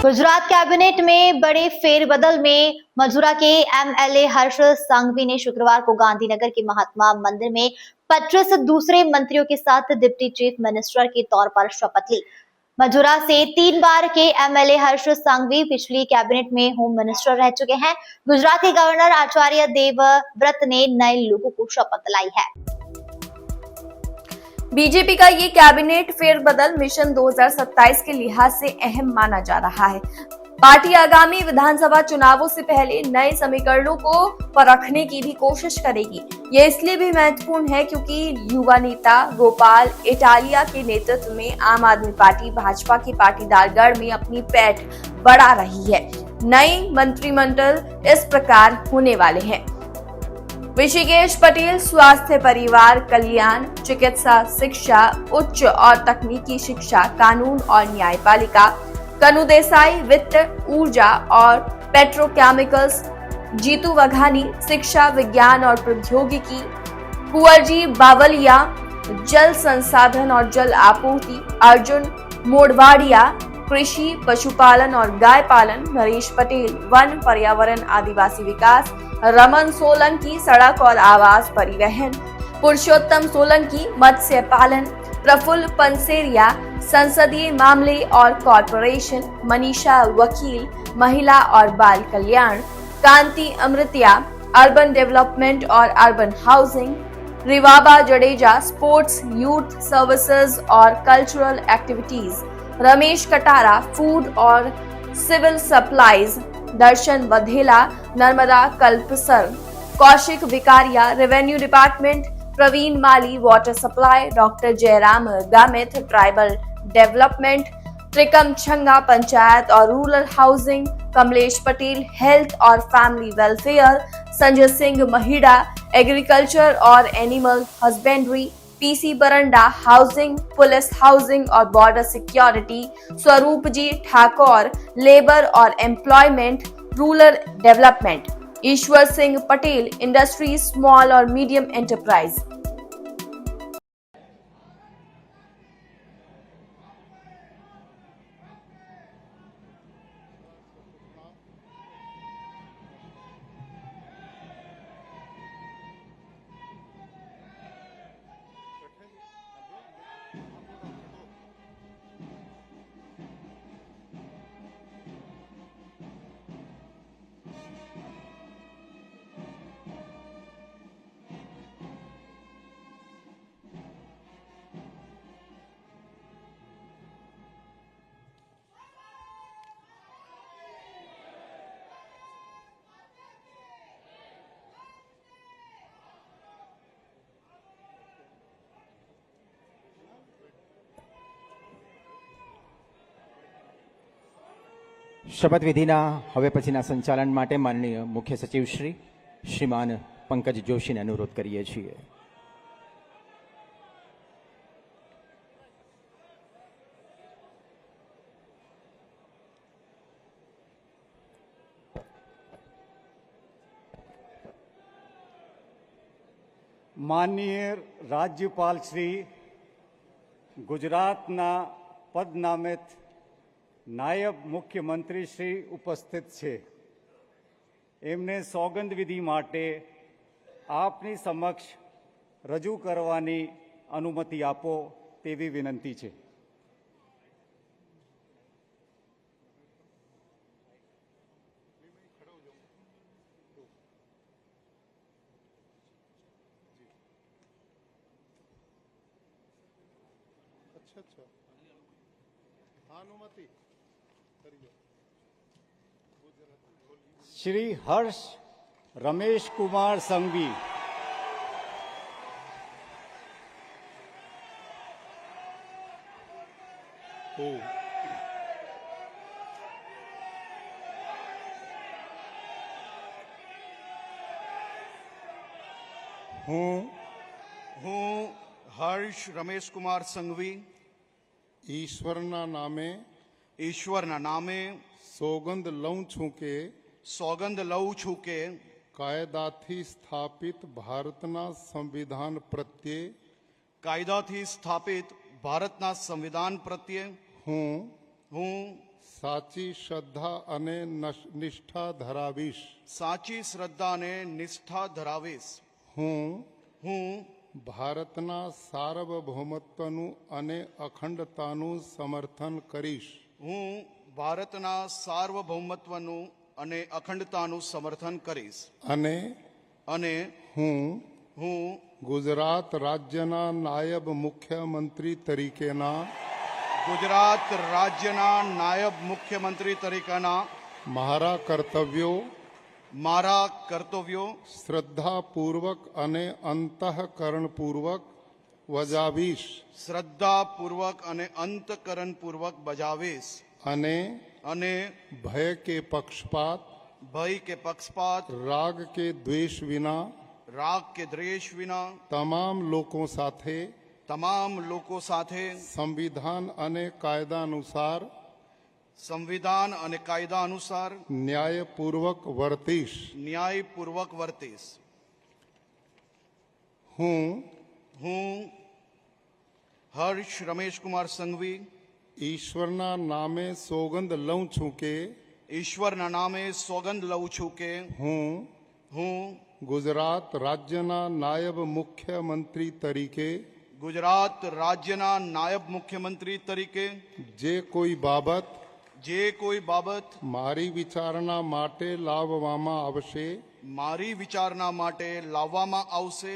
Gujarat cabinet में बड़े फेरबदल में मजूरा के एमएलए हर्ष संघवी ने शुक्रवार को गांधीनगर के महात्मा मंदिर में 25 दूसरे मंत्रियों के साथ डिप्टी चीफ मिनिस्टर के तौर पर शपथ ली। मजूरा से 3 बार के एमएलए हर्ष संघवी पिछली कैबिनेट में होम मिनिस्टर रह चुके हैं। गुजरात के गवर्नर आचार्य देवव्रत ने नए लोगों को शपथ दिलाई है। बीजेपी का ये कैबिनेट फेरबदल मिशन 2027 के लिहाज से अहम माना जा रहा है। पार्टी आगामी विधानसभा चुनावों से पहले नए समीकरणों को परखने की भी कोशिश करेगी। ये इसलिए भी महत्वपूर्ण है क्योंकि युवा नेता गोपाल इटालिया के नेतृत्व में आम आदमी पार्टी भाजपा के पाटीदार गढ़ में अपनी पैठ बढ़ा रही है। नए मंत्रिमंडल इस प्रकार होने वाले हैं: ऋषिकेश पटेल स्वास्थ्य परिवार कल्याण, चिकित्सा, शिक्षा, उच्च और तकनीकी शिक्षा, कानून और न्यायपालिका; कनु देसाई वित्त, ऊर्जा और पेट्रोकेमिकल्स; जीतू वघानी शिक्षा, विज्ञान और प्रौद्योगिकी; कुंवरजी बावलिया जल संसाधन और जल आपूर्ति; अर्जुन मोडवाडिया कृषि, पशुपालन और गाय पालन; नरेश पटेल वन, पर्यावरण, आदिवासी विकास; रमन सोलंकी सड़क और आवास परिवहन; पुरुषोत्तम सोलंकी मत्स्य पालन; प्रफुल्ल पंसेरिया संसदीय मामले और कॉर्पोरेशन; मनीषा वकील महिला और बाल कल्याण; कांति अमृतिया अर्बन डेवलपमेंट और urban housing; Rivaba Jadeja sports, youth services और cultural activities; Ramesh Katara food और civil supplies; Darshan Vaghela Narmada Kalpasar; Kaushik Vekariya revenue department; Praveen Mali water supply; doctor Jairam Gamit tribal development; Trikam Chhanga panchayat और rural housing; Kamlesh Patel health और family welfare; Sanjay Singh Mahida agriculture और animal husbandry; PC Baranda housing, police housing और border security; स्वरूप ji Thakur labour और employment rural development; Ishwar Singh Patel industries small और medium enterprise. શપથવિધિના હવે પછીના સંચાલન માટે માનનીય મુખ્ય સચિવ શ્રી શ્રીમાન પંકજ જોશીને અનુરોધ કરીએ છીએ. માનનીય રાજ્યપાલ શ્રી ગુજરાતના પદનામિત નાયબ મુખ્યમંત્રી શ્રી ઉપસ્થિત છે. એમને સોગંદ વિધિ માટે આપની સમક્ષ રજૂ કરવાની અનુમતિ આપો તેવી વિનંતી છે. श्री हर्ष रमेश कुमार संघवी હું હર્ષ રમેશ કુમાર સંઘવી ઈશ્વરના નામે સોગંદ લઉં છું કે કાયદાથી સ્થાપિત ભારતના સંવિધાન પ્રત્યે હું સાચી શ્રદ્ધા અને નિષ્ઠા ધરાવીશ. સાચી શ્રદ્ધા અને નિષ્ઠા ધરાવીશ. હું હું ભારતના સાર્વભૌમત્વનું અને અખંડતાનું સમર્થન કરીશ. હું ભારતના સાર્વભૌમત્વનું અને અખંડતાનું સમર્થન કરીશ. અને હું હું ગુજરાત રાજ્યના નાયબ મુખ્યમંત્રી તરીકેના ગુજરાત રાજ્યના નાયબ મુખ્યમંત્રી તરીકેના મારા કર્તવ્યો શ્રદ્ધાપૂર્વક અને અંતઃકરણપૂર્વક બજાવીશ. શ્રદ્ધાપૂર્વક અને અંતઃકરણપૂર્વક બજાવીશ. અને ભય કે પક્ષપાત રાગ કે દ્વેષ વિના તમામ લોકો સાથે સંવિધાન અને કાયદા અનુસાર ન્યાયપૂર્વક વર્તીશ. હું હર્ષ રમેશકુમાર સંઘવી ઈશ્વરના નામે સોગંદ લઉં છું કે હું ગુજરાત રાજ્યના નાયબ મુખ્યમંત્રી તરીકે જે કોઈ બાબત મારી વિચારણા માટે લાવવામાં આવશે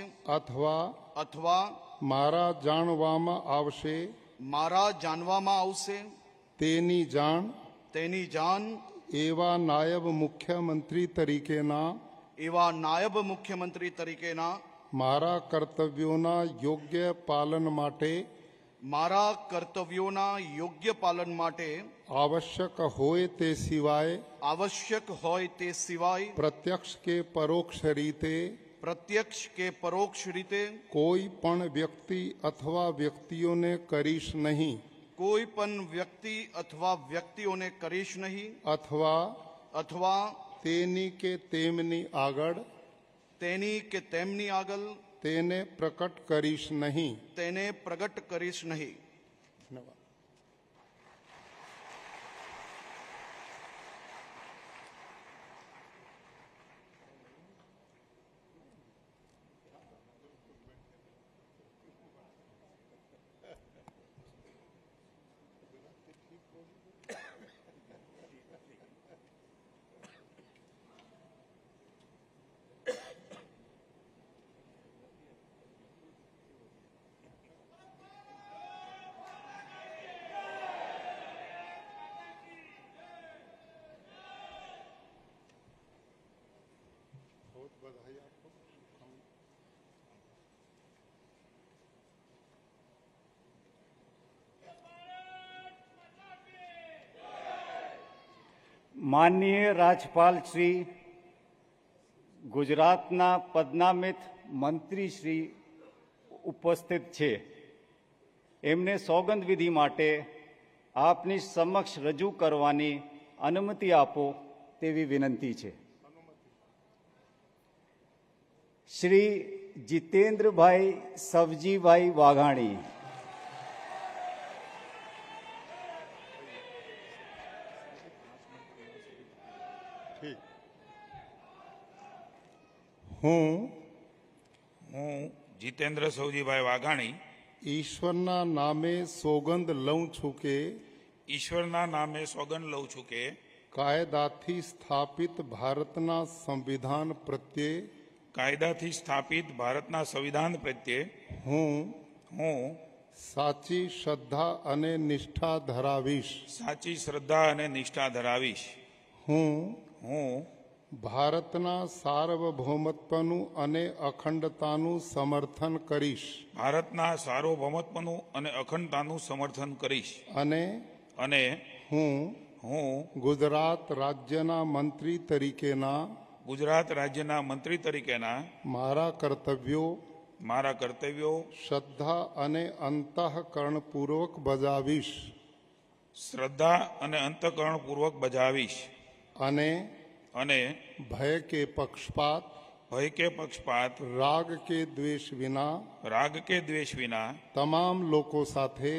અથવા મારા જાણવામાં આવશે તેની જાણ એવા નાયબ મુખ્યમંત્રી તરીકેના મારા કર્તવ્યોના યોગ્ય પાલન માટે આવશ્યક હોય તે સિવાય પ્રત્યક્ષ કે પરોક્ષ રીતે કોઈ પણ વ્યક્તિ અથવા વ્યક્તિઓને કરીશ નહીં. અથવા તેની કે તેમની આગળ તેને પ્રકટ કરીશ નહીં. માનનીય રાજપાલ શ્રી, ગુજરાતના પદનામિત મંત્રી શ્રી ઉપસ્થિત છે. એમને સોગંદ વિધિ માટે આપની સમક્ષ રજૂ કરવાની અનુમતિ આપો તેવી વિનંતી છે. શ્રી જીતેન્દ્રભાઈ સવજીભાઈ વાઘાણી. હું જીતેન્દ્ર સૌજીભાઈ વાઘાણી ઈશ્વરના નામે સોગંદ લઉં છું કે કાયદાથી સ્થાપિત ભારતના સંવિધાન પ્રત્યે હું સાચી શ્રદ્ધા અને નિષ્ઠા ધરાવીશ. હું ભારતના સાર્વભૌમત્વનું અને અખંડતાનું સમર્થન કરીશ. અને હું ગુજરાત રાજ્યના મંત્રી તરીકેના મારા કર્તવ્યો શ્રદ્ધા અને અંતઃકરણપૂર્વક બજાવીશ. અને ભય કે પક્ષપાત રાગ કે દ્વેષ વિના તમામ લોકો સાથે